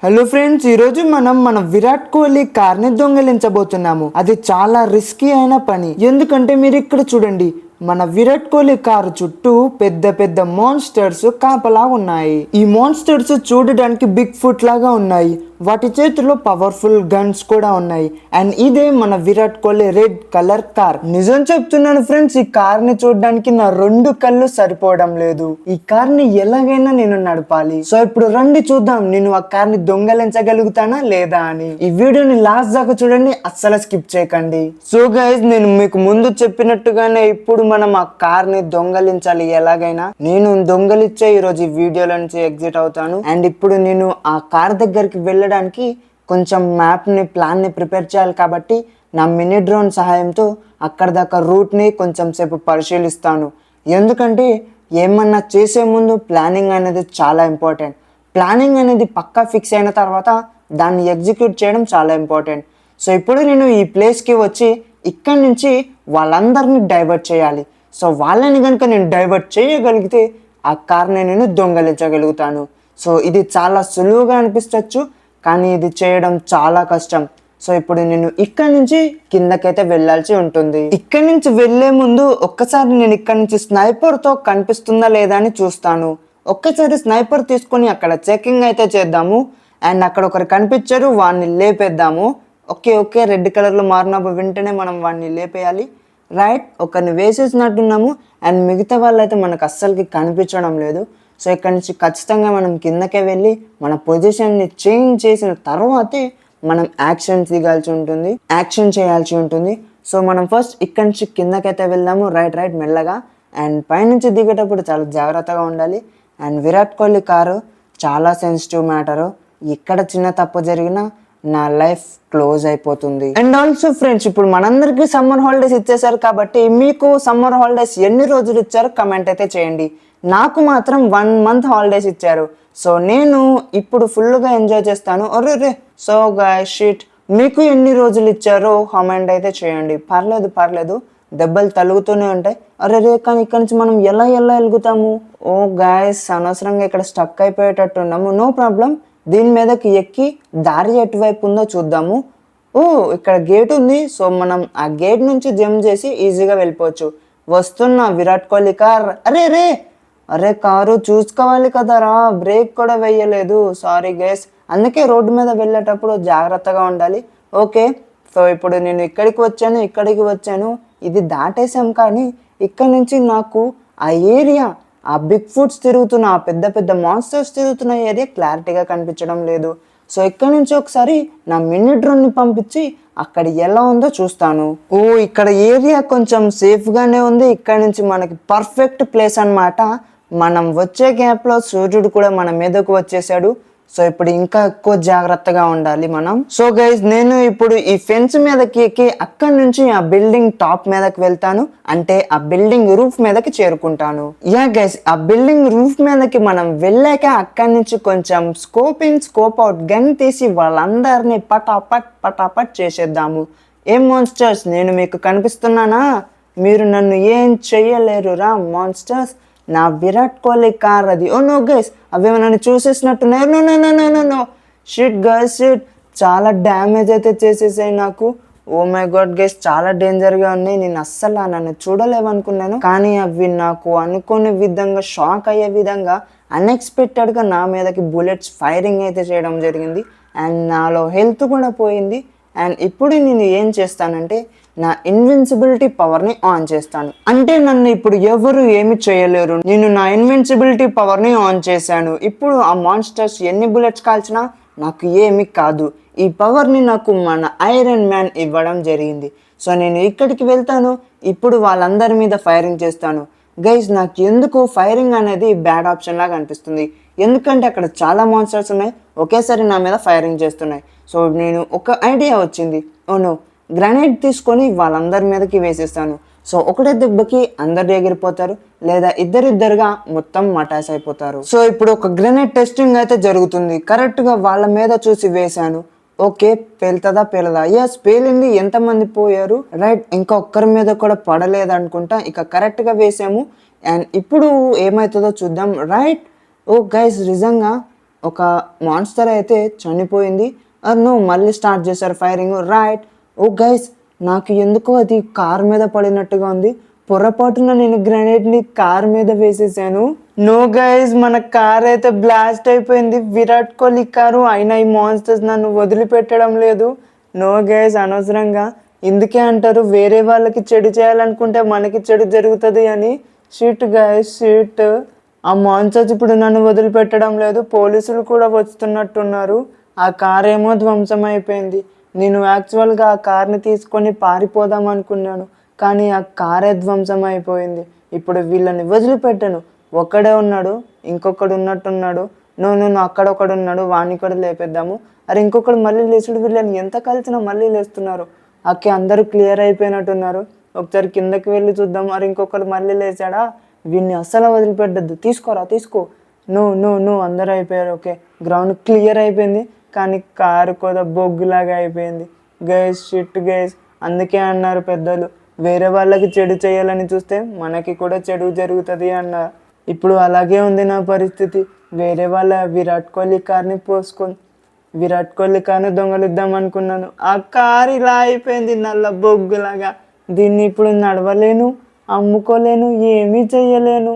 Hello friends, ఈరోజు మనం మన విరాట్ కోహ్లీ కార్ని దొంగిలించబోతున్నాము. అది చాలా రిస్కీ అయిన పని. ఎందుకంటే మీరు ఇక్కడ చూడండి, మన విరాట్ కోహ్లీ కారు చుట్టూ పెద్ద పెద్ద మాన్స్టర్స్ కాపలా ఉన్నాయి. ఈ మాన్స్టర్స్ చూడడానికి బిగ్ ఫుట్ లాగా ఉన్నాయి. వాటి చేతిలో పవర్ఫుల్ గన్స్ కూడా ఉన్నాయి. అండ్ ఇదే మన Virat Kohli red colour car. నిజం చెప్తున్నాను ఫ్రెండ్స్, ఈ కార్ ని చూడడానికి నా 2 కళ్ళు సరిపోవడం లేదు. ఈ కార్ ని ఎలాగైనా నేను నడపాలి. సో ఇప్పుడు రండి చూద్దాం, నేను ఆ కార్ ని దొంగలించగలుగుతానా లేదా అని. ఈ వీడియోని లాస్ట్ దాకా చూడండి, అస్సలు స్కిప్ చేయకండి. సో గైస్, నేను మీకు ముందు చెప్పినట్టుగానే ఇప్పుడు మనం ఆ కార్ ని దొంగలించాలి ఎలాగైనా. నేను దొంగలిచ్చే ఈరోజు ఈ వీడియోలో నుంచి ఎగ్జిట్ అవుతాను. అండ్ ఇప్పుడు నేను ఆ కార్ దగ్గరికి వెళ్ళడానికి కొంచెం ప్లాన్ ని ప్రిపేర్ చేయాలి. కాబట్టి నా మినీ డ్రోన్ సహాయంతో అక్కడ దాకా రూట్ ని కొంచెం సేపు పరిశీలిస్తాను. ఎందుకంటే ఏమన్నా చేసే ముందు ప్లానింగ్ అనేది చాలా ఇంపార్టెంట్. ప్లానింగ్ అనేది పక్కా ఫిక్స్ అయిన తర్వాత దాన్ని ఎగ్జిక్యూట్ చేయడం చాలా ఇంపార్టెంట్. సో ఇప్పుడు నేను ఈ ప్లేస్కి వచ్చి ఇక్కడి నుంచి వాళ్ళందరినీ డైవర్ట్ చేయాలి. సో వాళ్ళని కనుక నేను డైవర్ట్ చేయగలిగితే ఆ కార్ని నేను దొంగలించగలుగుతాను. సో ఇది చాలా సులువుగా అనిపించవచ్చు, కానీ ఇది చేయడం చాలా కష్టం. సో ఇప్పుడు నేను ఇక్కడి నుంచి కిందకైతే వెళ్ళాల్సి ఉంటుంది. ఇక్కడి నుంచి వెళ్లే ముందు ఒక్కసారి నేను ఇక్కడి నుంచి స్నైపర్తో కనిపిస్తుందా లేదా అని చూస్తాను. ఒక్కసారి స్నైపర్ తీసుకొని అక్కడ చెకింగ్ అయితే చేద్దాము. అండ్ అక్కడ ఒకరు కనిపించారు, వాడిని లేపేద్దాము. ఓకే, రెడ్ కలర్లో మారినప్పుడు వెంటనే మనం వాడిని లేపేయాలి. రైట్, ఒకరిని వేసేసినట్టున్నాము. అండ్ మిగతా వాళ్ళు అయితే మనకు అస్సలకి కనిపించడం లేదు. సో ఇక్కడ నుంచి ఖచ్చితంగా మనం కిందకే వెళ్ళి మన పొజిషన్ని చేంజ్ చేసిన తర్వాతే మనం యాక్షన్ చేయాల్సి ఉంటుంది. సో మనం ఫస్ట్ ఇక్కడ నుంచి కిందకైతే వెళ్దాము. రైట్ మెల్లగా. అండ్ పైనుంచి దిగేటప్పుడు చాలా జాగ్రత్తగా ఉండాలి. అండ్ విరాట్ కోహ్లీ కారు చాలా సెన్సిటివ్ మ్యాటరు. ఇక్కడ చిన్న తప్పు జరిగినా నా లైఫ్ క్లోజ్ అయిపోతుంది. అండ్ ఆల్సో ఫ్రెండ్స్, ఇప్పుడు మనందరికీ సమ్మర్ హాలిడేస్ ఇచ్చేసారు కాబట్టి మీకు సమ్మర్ హాలిడేస్ ఎన్ని రోజులు ఇచ్చారో కమెంట్ అయితే చేయండి. నాకు మాత్రం 1 month హాలిడేస్ ఇచ్చారు. సో నేను ఇప్పుడు ఫుల్గా ఎంజాయ్ చేస్తాను. సో గైస్ షిట్, మీకు ఎన్ని రోజులు ఇచ్చారో కామెంట్ అయితే చేయండి. పర్లేదు, దెబ్బలు తలుగుతూనే ఉంటాయి. కానీ ఇక్కడ నుంచి మనం ఎలా వెళ్తాము? ఓ గైస్, అనవసరంగా ఇక్కడ స్టక్ అయిపోయేటట్టున్నాము. నో ప్రాబ్లం, దీని మీదకి ఎక్కి దారి ఎటువైపు ఉందో చూద్దాము. ఇక్కడ గేట్ ఉంది. సో మనం ఆ గేట్ నుంచి జంప్ చేసి ఈజీగా వెళ్ళిపోవచ్చు. వస్తున్న విరాట్ కోహ్లీ కార్. అరే కారు చూసుకోవాలి కదరా, బ్రేక్ కూడా వేయలేదు. సారీ గైస్, అందుకే రోడ్డు మీద వెళ్ళేటప్పుడు జాగ్రత్తగా ఉండాలి. ఓకే, సో ఇప్పుడు నేను ఇక్కడికి వచ్చాను. ఇది దాటేసాం, కానీ ఇక్కడ నుంచి నాకు ఆ ఏరియా, ఆ బిగ్ ఫుట్స్ తిరుగుతున్న, ఆ పెద్ద పెద్ద మాన్స్టర్స్ తిరుగుతున్న ఏరియా క్లారిటీగా కనిపించడం లేదు. సో ఇక్కడ నుంచి ఒకసారి నా మినీ డ్రోన్ని పంపించి అక్కడ ఎలా ఉందో చూస్తాను. ఇక్కడ ఏరియా కొంచెం సేఫ్గానే ఉంది. ఇక్కడ నుంచి మనకి పర్ఫెక్ట్ ప్లేస్ అన్నమాట. మనం వచ్చే గ్యాప్లో సూర్యుడు కూడా మన మీదకు వచ్చేసాడు. సో ఇప్పుడు ఇంకా ఎక్కువ జాగ్రత్తగా ఉండాలి మనం. సో గైజ్, నేను ఇప్పుడు ఈ ఫెన్స్ మీదకి ఎక్కి అక్కడి నుంచి ఆ బిల్డింగ్ టాప్ మీదకి వెళ్తాను. అంటే ఆ బిల్డింగ్ రూఫ్ మీదకి చేరుకుంటాను. గైజ్, ఆ బిల్డింగ్ రూఫ్ మీదకి మనం వెళ్ళాక అక్కడి నుంచి కొంచెం scope in scope out gun తీసి వాళ్ళందరినీ పటాపట్ చేసేద్దాము. ఏం మాన్స్టర్స్, నేను మీకు కనిపిస్తున్నానా? మీరు నన్ను ఏం చెయ్యలేరు రా మాన్స్టర్స్. నా విరాట్ కోహ్లీ కార్ అది. నో గైస్, అవేమో నన్ను చూసేసినట్టున్నాయి. నో షిట్ గైస్, చాలా డ్యామేజ్ అయితే చేసేసాయి నాకు. ఓ మై గాడ్ గైస్, చాలా డేంజర్గా ఉన్నాయి. నేను అస్సలు నన్ను చూడలేవనుకున్నాను, కానీ అవి నాకు అనుకోని విధంగా, షాక్ అయ్యే విధంగా అన్ఎక్స్పెక్టెడ్గా నా మీదకి బుల్లెట్స్ ఫైరింగ్ అయితే చేయడం జరిగింది. అండ్ నాలో హెల్త్ కూడా పోయింది. అండ్ ఇప్పుడు నేను ఏం చేస్తానంటే నా ఇన్విన్సిబిలిటీ పవర్ని ఆన్ చేస్తాను. అంటే నన్ను ఇప్పుడు ఎవరు ఏమి చేయలేరు. నేను నా ఇన్విన్సిబిలిటీ పవర్ని ఆన్ చేశాను. ఇప్పుడు ఆ మాన్స్టర్స్ ఎన్ని బుల్లెట్స్ కాల్చినా నాకు ఏమి కాదు. ఈ పవర్ని నాకు మన ఐరన్ మ్యాన్ ఇవ్వడం జరిగింది. సో నేను ఇక్కడికి వెళ్తాను. ఇప్పుడు వాళ్ళందరి మీద ఫైరింగ్ చేస్తాను. గైజ్, నాకు ఎందుకు ఫైరింగ్ అనేది బ్యాడ్ ఆప్షన్ లాగా అనిపిస్తుంది. ఎందుకంటే అక్కడ చాలా మాన్స్టర్స్ ఉన్నాయి, ఒకేసారి నా మీద ఫైరింగ్ చేస్తున్నాయి. సో నేను ఒక ఐడియా వచ్చింది. గ్రనేడ్ తీసుకొని వాళ్ళందరి మీదకి వేసేస్తాను. సో ఒకటే దెబ్బకి అందరు ఎగిరిపోతారు, లేదా ఇద్దరిద్దరుగా మొత్తం మటాస్ అయిపోతారు. సో ఇప్పుడు ఒక గ్రెనేడ్ టెస్టింగ్ అయితే జరుగుతుంది. కరెక్ట్గా వాళ్ళ మీద చూసి వేశాను. ఓకే, పేలదా? ఎస్, పేలింది. ఎంతమంది పోయారు? రైట్, ఇంకా ఒక్కరి మీద కూడా పడలేదు అనుకుంటా. ఇక కరెక్ట్గా వేసాము. అండ్ ఇప్పుడు ఏమవుతుందో చూద్దాం. రైట్, గైస్, నిజంగా ఒక మాన్స్టర్ అయితే చనిపోయింది. నో మళ్ళీ స్టార్ట్ చేశారు ఫైరింగ్. రైట్. ఓ గైస్, నాకు ఎందుకో అది కార్ మీద పడినట్టుగా ఉంది. పొరపాటున నేను గ్రెనేడ్ని కార్ మీద వేసేసాను. నో గైస్, మన కార్ అయితే బ్లాస్ట్ అయిపోయింది. విరాట్ కోహ్లీ కారు అయినా ఈ మాన్స్టర్స్ నన్ను వదిలిపెట్టడం లేదు. నో గైస్, అనవసరంగా. ఇందుకే అంటారు వేరే వాళ్ళకి చెడు చేయాలనుకుంటే మనకి చెడు జరుగుతుంది అని. Shit guys, shit. ఆ మాన్స్టర్స్ ఇప్పుడు నన్ను వదిలిపెట్టడం లేదు. పోలీసులు కూడా వస్తున్నట్టున్నారు. ఆ కార్ ఏమో ధ్వంసం అయిపోయింది. నేను యాక్చువల్గా ఆ కార్ని తీసుకొని పారిపోదాం అనుకున్నాను, కానీ ఆ కారే ధ్వంసం అయిపోయింది. ఇప్పుడు వీళ్ళని వదిలిపెట్టను. ఒక్కడే ఉన్నాడు, ఇంకొకడు ఉన్నట్టున్నాడు. నువ్వు అక్కడ ఒకడు ఉన్నాడు, వాణ్ణి కూడా లేపేద్దాము. అరే ఇంకొకడు మళ్ళీ లేచుడు. వీళ్ళని ఎంత కలిసినా మళ్ళీ లేస్తున్నారు. అక్కే అందరూ క్లియర్ అయిపోయినట్టున్నారు. ఒకసారి కిందకి వెళ్ళి చూద్దాం. అరే ఇంకొకడు మళ్ళీ లేచాడా? వీడిని అస్సలు వదిలిపెట్టద్దు. తీసుకోరా, తీసుకో. నువ్వు అందరూ అయిపోయారు. ఓకే, గ్రౌండ్ క్లియర్ అయిపోయింది. కానీ కారు కూడా బొగ్గులాగా అయిపోయింది. Guys, shit guys. అందుకే అన్నారు పెద్దలు, వేరే వాళ్ళకి చెడు చేయాలని చూస్తే మనకి కూడా చెడు జరుగుతుంది అన్నారు. ఇప్పుడు అలాగే ఉంది నా పరిస్థితి. వేరే వాళ్ళ విరాట్ కోహ్లీ కార్ని విరాట్ కోహ్లీ కార్ని దొంగలిద్దాం అనుకున్నాను. ఆ కారు ఇలా అయిపోయింది, నల్ల బొగ్గులాగా. దీన్ని ఇప్పుడు నడవలేను, అమ్ముకోలేను, ఏమీ చెయ్యలేను.